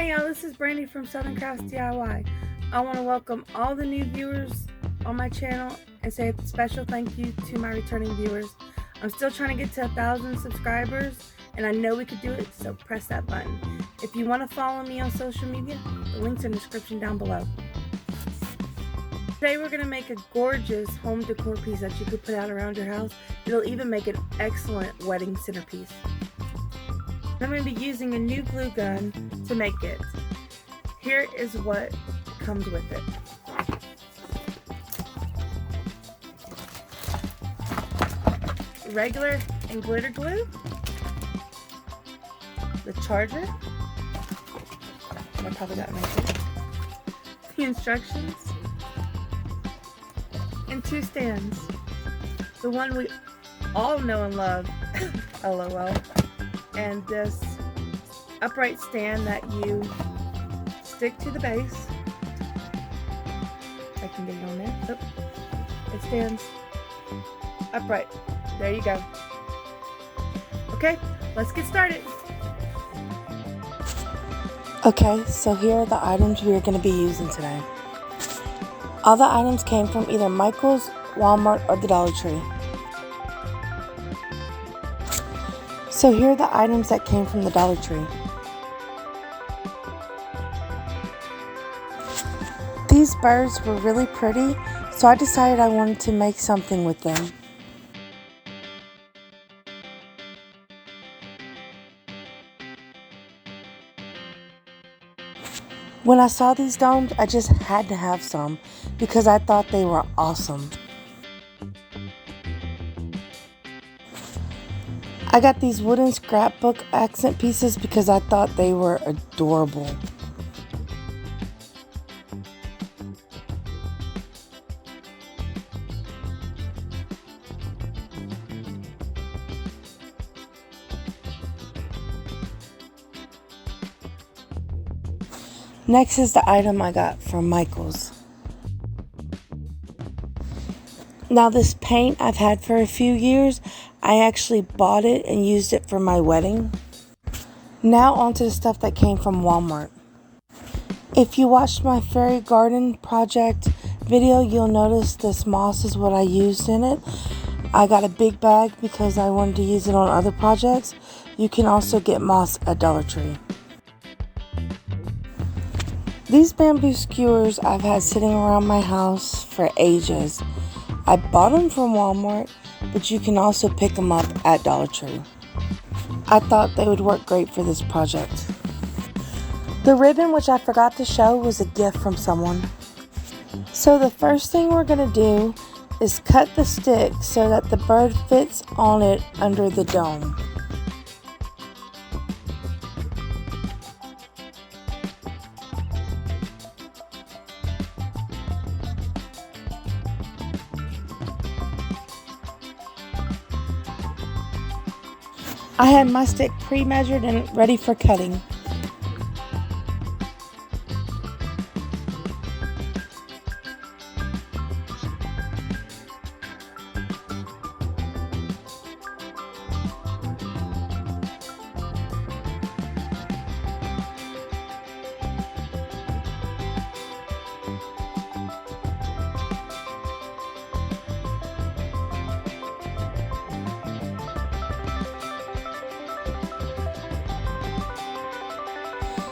Hey y'all, this is Brandy from Southern Crafts DIY. I want to welcome all the new viewers on my channel and say a special thank you to my returning viewers. I'm still trying to get to 1,000 subscribers and I know we could do it, so press that button. If you want to follow me on social media, the links are in the description down below. Today we're going to make a gorgeous home decor piece that you could put out around your house. It'll even make an excellent wedding centerpiece. I'm going to be using a new glue gun to make it. Here is what comes with it. Regular and glitter glue, the charger, I probably got it, the instructions, and 2 stands. The one we all know and love, LOL, and this upright stand that you stick to the base. I can get it on there. Oh, it stands upright. There you go. Okay, let's get started. Okay, so here are the items we are going to be using today. All the items came from either Michael's, Walmart, or the Dollar Tree. So here are the items that came from the Dollar Tree. These birds were really pretty, so I decided I wanted to make something with them. When I saw these domes, I just had to have some because I thought they were awesome. I got these wooden scrapbook accent pieces because I thought they were adorable. Next is the item I got from Michael's. Now this paint I've had for a few years. I actually bought it and used it for my wedding. Now onto the stuff that came from Walmart. If you watched my fairy garden project video, you'll notice this moss is what I used in it. I got a big bag because I wanted to use it on other projects. You can also get moss at Dollar Tree. These bamboo skewers I've had sitting around my house for ages. I bought them from Walmart, but you can also pick them up at Dollar Tree. I thought they would work great for this project. The ribbon, which I forgot to show, was a gift from someone. So the first thing we're going to do is cut the stick so that the bird fits on it under the dome. I had my stick pre-measured and ready for cutting.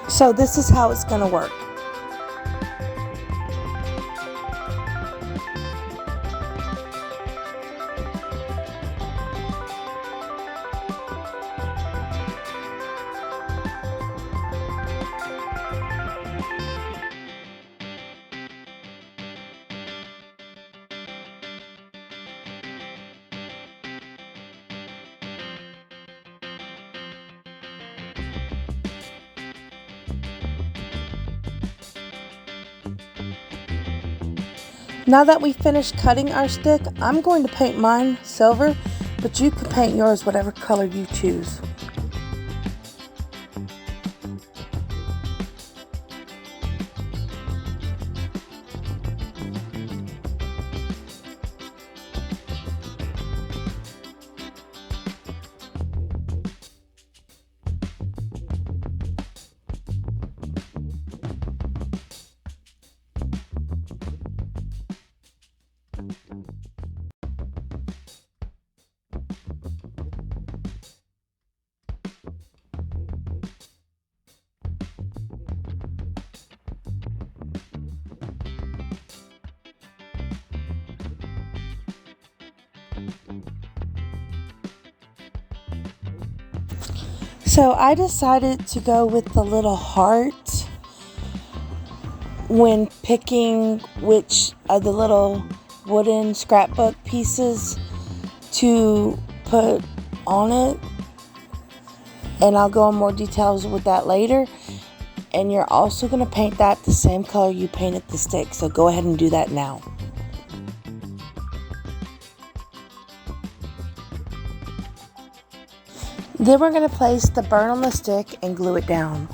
So this is how it's going to work. Now that we finished cutting our stick, I'm going to paint mine silver, but you can paint yours whatever color you choose. So I decided to go with the little heart when picking which of the little wooden scrapbook pieces to put on it, and I'll go in more details with that later. And you're also going to paint that the same color you painted the stick, so go ahead and do that now. Then we're going to place the burn on the stick and glue it down.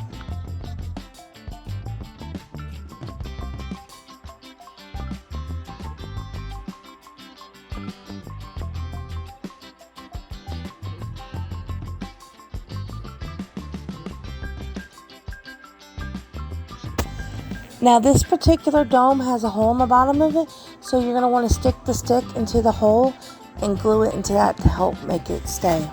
Now this particular dome has a hole in the bottom of it, so you're going to want to stick the stick into the hole and glue it into that to help make it stay.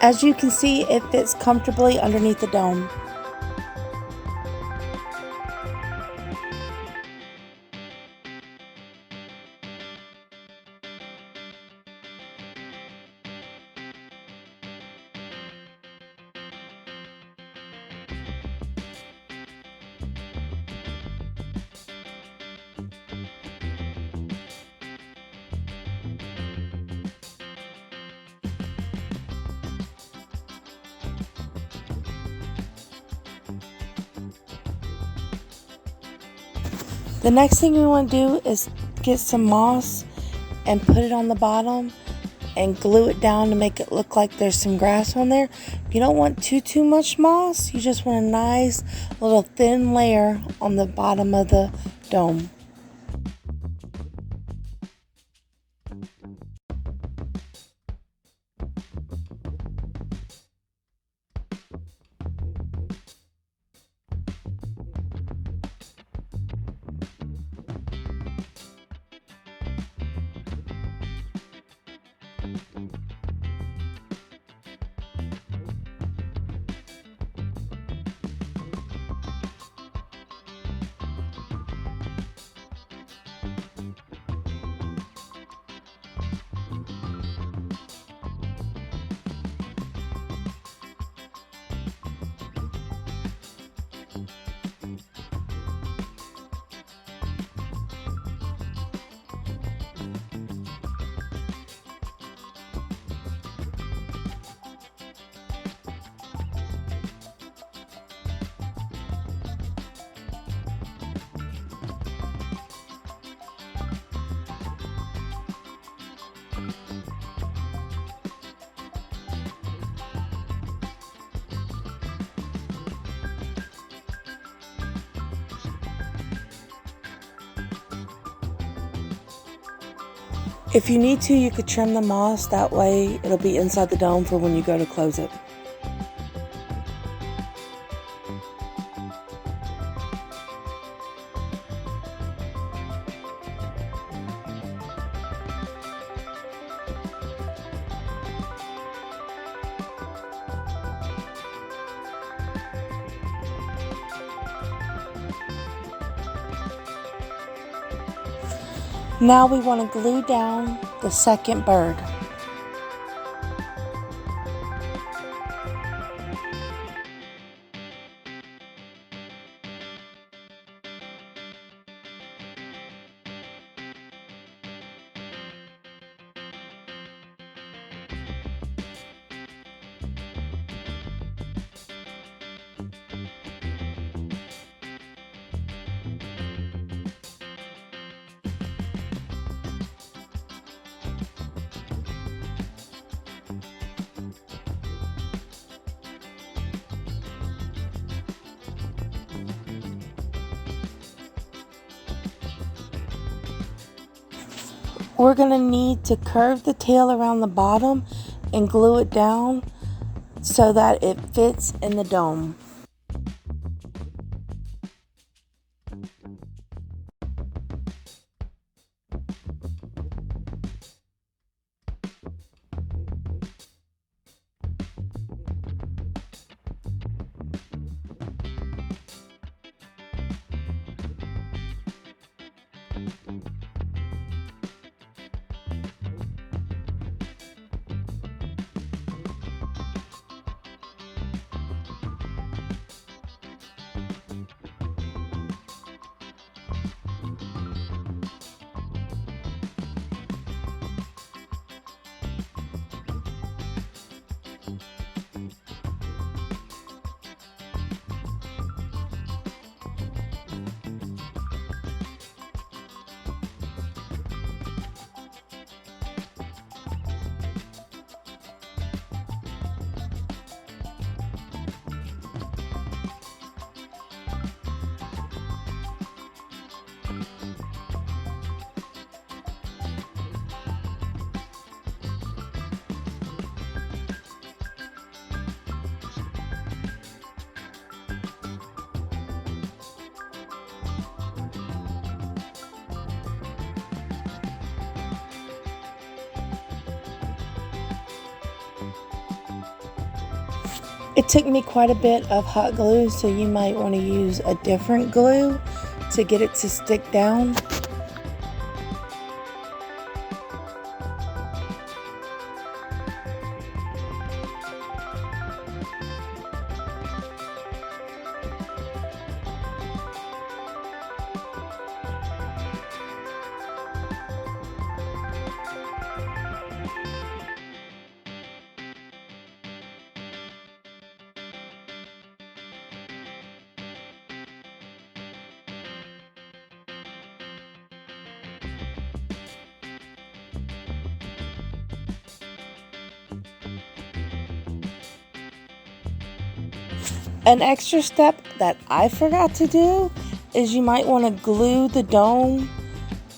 As you can see, it fits comfortably underneath the dome. The next thing we want to do is get some moss and put it on the bottom and glue it down to make it look like there's some grass on there. You don't want too much moss. You just want a nice little thin layer on the bottom of the dome. If you need to, you could trim the moss, that way it'll be inside the dome for when you go to close it. Now we want to glue down the second bird. We're going to need to curve the tail around the bottom and glue it down so that it fits in the dome. It took me quite a bit of hot glue, so you might want to use a different glue to get it to stick down. An extra step that I forgot to do is you might want to glue the dome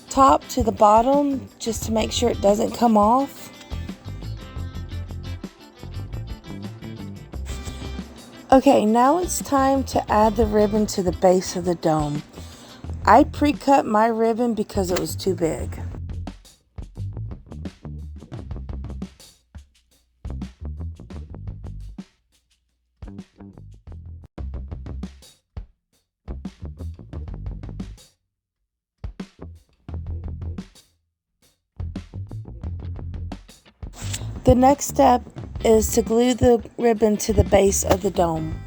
top to the bottom just to make sure it doesn't come off. Okay, now it's time to add the ribbon to the base of the dome. I pre-cut my ribbon because it was too big. The next step is to glue the ribbon to the base of the dome.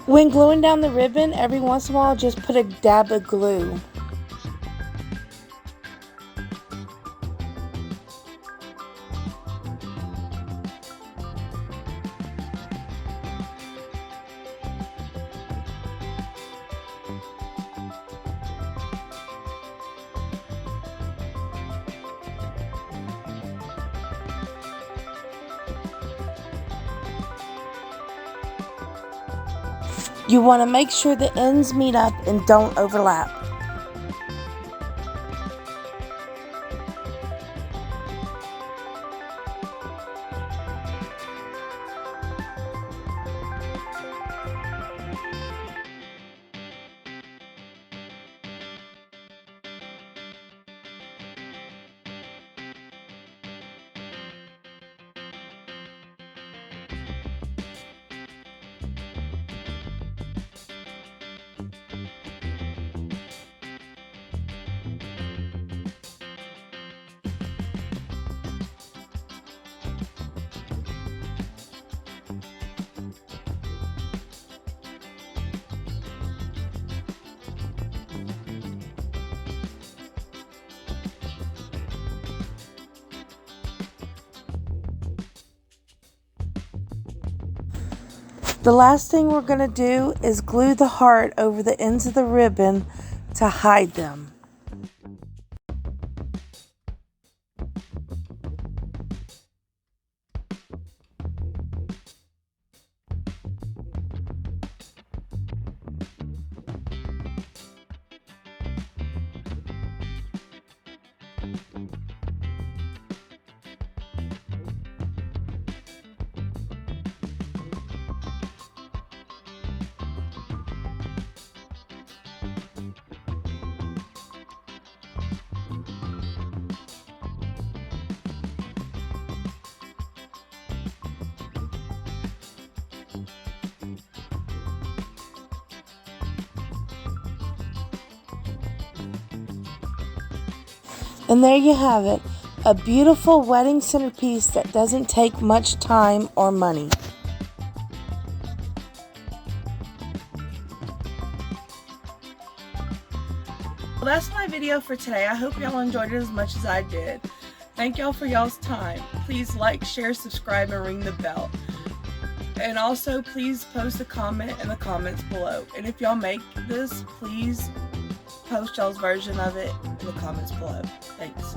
When gluing down the ribbon, every once in a while, just put a dab of glue. You want to make sure the ends meet up and don't overlap. The last thing we're going to do is glue the heart over the ends of the ribbon to hide them. And there you have it, a beautiful wedding centerpiece that doesn't take much time or money. Well, that's my video for today. I hope y'all enjoyed it as much as I did. Thank y'all for y'all's time. Please like, share, subscribe, and ring the bell. And also, please post a comment in the comments below. And if y'all make this, please post y'all's version of it in the comments below. Thanks.